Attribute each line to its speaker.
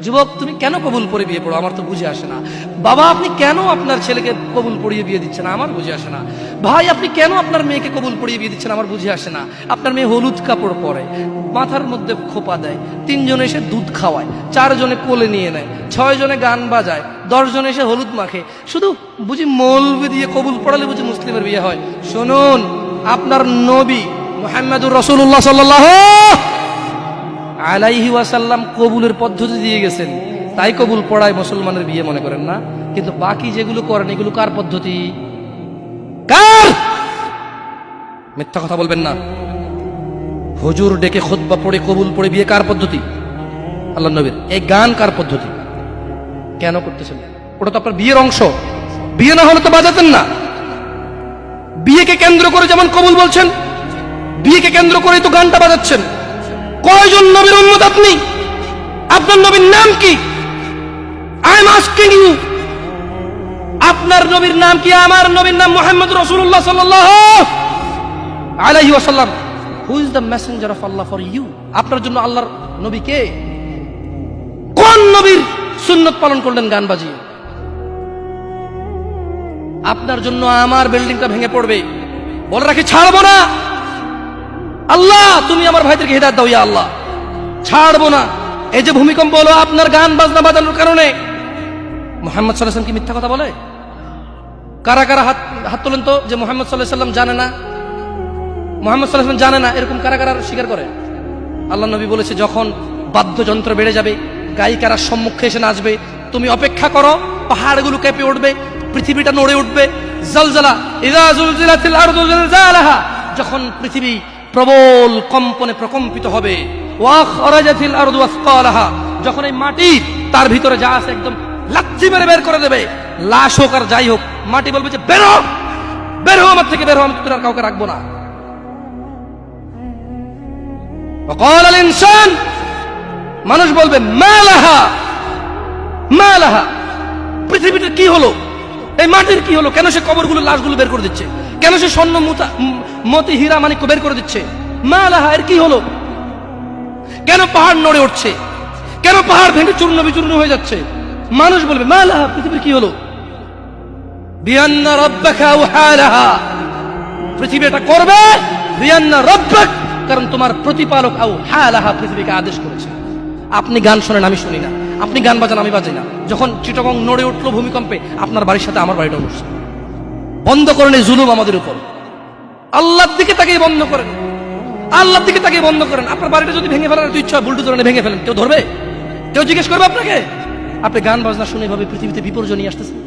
Speaker 1: যুবক তুমি কেন কবুল পড়ে বিয়ে পড়ো, আমার তো বুঝে আসে না। বাবা আপনি কেন আপনার ছেলেকে কবুল পড়িয়ে বিয়ে দিচ্ছেন, আমার বুঝে আসে না। ভাই আপনি কেন আপনার মেয়েকে কবুল পড়িয়ে বিয়ে দিচ্ছেন, আমার বুঝে আসে না। আপনার মেয়ে হলুদ কাপড় পরে, মাথার মধ্যে খোপা দেয়, 3 জন এসে দুধ খাওয়ায়, 4 জনে কোলে নিয়ে নেয়, 6 জনে গান বাজায়, 10 জন এসে হলুদ মাখে, শুধু বুঝি মৌলবি দিয়ে কবুল পড়ালে বুঝি মুসলিমের বিয়ে হয়। শুনুন, আপনার নবী মুহাম্মদুর রাসূলুল্লাহ সাল্লাল্লাহু আলাইহি ওয়াসাল্লাম কবুলের পদ্ধতি দিয়ে গেছেন, তাই কবুল পড়ায় মুসলমানের বিয়ে মনে করেন না। কিন্তু বাকি যেগুলো করেন এগুলো কার পদ্ধতি? কার? মিথ্যা কথা বলবেন না। হুজুর ডেকে খুতবা পড়ে কবুল পড়ে বিয়ে কার পদ্ধতি? আল্লাহর নবীর। এই গান কার পদ্ধতি? কেন করতেছেন? ওটা তো আপনার বিয়ের অংশ, বিয়ে না হলে তো বাজাতেন না। বিয়েকে কেন্দ্র করে যেমন কবুল বলছেন, বিয়েকে কেন্দ্র করেই তো গানটা বাজাচ্ছেন। কয়জন নবীর উম্মত আপনি? আপনার নবীর নাম কি? আই এম আস্কিং ইউ, আপনার নবীর নাম কি? আমার নবীর নাম মুহাম্মদ রাসূলুল্লাহ সাল্লাল্লাহু আলাইহি ওয়াসাল্লাম। Who is the messenger of Allah for you? আপনার জন্য আল্লাহর নবী কে? কোন নবীর সুন্নত পালন করলেন গান বাজিয়ে? আপনার জন্য আমার বিল্ডিংটা ভেঙে পড়বে, বলে রাখি ছাড়বো না। আল্লাহ তুমি আমার ভাইদেরকে হিদায়াত দাও ইয়া আল্লাহ, ছাড়বো না। এই যে ভূমিকম্প হলো আপনার গান বাজনা বাজানোর কারণে। মুহাম্মদ সাল্লাল্লাহু আলাইহি ওয়াসাল্লাম কি মিথ্যা কথা বলে? কারা কারা হাত তোলেন তো যে মুহাম্মদ সাল্লাল্লাহু আলাইহি ওয়াসাল্লাম জানে না, মুহাম্মদ সাল্লাল্লাহু আলাইহি ওয়াসাল্লাম জানে না, এরকম কারা কারা স্বীকার করে? আল্লাহ নবী বলেছে যখন বাদ্যযন্ত্র বেড়ে যাবে, গায়িকারা সম্মুখে এসে নাচবে, তুমি অপেক্ষা করো, পাহাড়গুলো কেঁপে উঠবে, পৃথিবীটা নড়ে উঠবে। জালজালা ইযা জুলজিলাতিল আরদু জিলজালাহা, যখন পৃথিবী প্রবল কম্পনে প্রকম্পিত হবে। ওয়া খরাজাতিল আরদু আসকালাহা, যখন এই মাটি তার ভিতরে যা আছে একদম লাথি মেরে বের করে দেবে, লাশ হোক আর যাই হোক, মাটি বলবে যে বের হও, বের হও আমার থেকে, বের হও, আমি তোর আর কাউকে রাখবো না। وقال الانسان, মানুষ বলবে মালাহা মালাহা, পৃথিবীটা কি হলো, এই মাটির কি হলো, কেন সে কবরগুলো লাশগুলো বের করে দিচ্ছে, কেন সে স্বর্ণ মতি হীরা মানিক্য বের করে দিচ্ছে, মালাহা এর কি হলো, কেন পাহাড় নড়ে উঠছে, কেন পাহাড় ভেঙে চূর্ণ বিচূর্ণ হয়ে যাচ্ছে। মানুষ বলবে মালাহা, পৃথিবীর কি হলো, বিআন্না রাব্বাকা আওহালাহা, পৃথিবী এটা করবে, বিআন্না রাব্বাক, কারণ তোমার প্রতিপালক আওহালাহা পৃথিবীকে আদেশ করেছে। আপনি গান শোনেন, আমি শুনি না, আপনি গান বাজান, আমি বাজাই না। যখন চিটাগং নড়ে উঠলো ভূমিকম্পে, আপনার বাড়ির সাথে আমার বাড়িটা উঠছে। বন্ধ করেন এই জুলুম আমাদের উপর। আল্লাহর দিকে তাকিয়ে বন্ধ করেন, আল্লাহর দিকে তাকিয়ে বন্ধ করেন। আপনার বাড়িটা যদি ভেঙে ফেলার ইচ্ছা, বুলডোজারে ভেঙে ফেলেন, কেউ ধরবে? কেউ জিজ্ঞেস করবে আপনাকে? আপনি গান বাজনা শুনে এভাবে পৃথিবীতে বিপর্যয় নিয়ে আসতেছেন।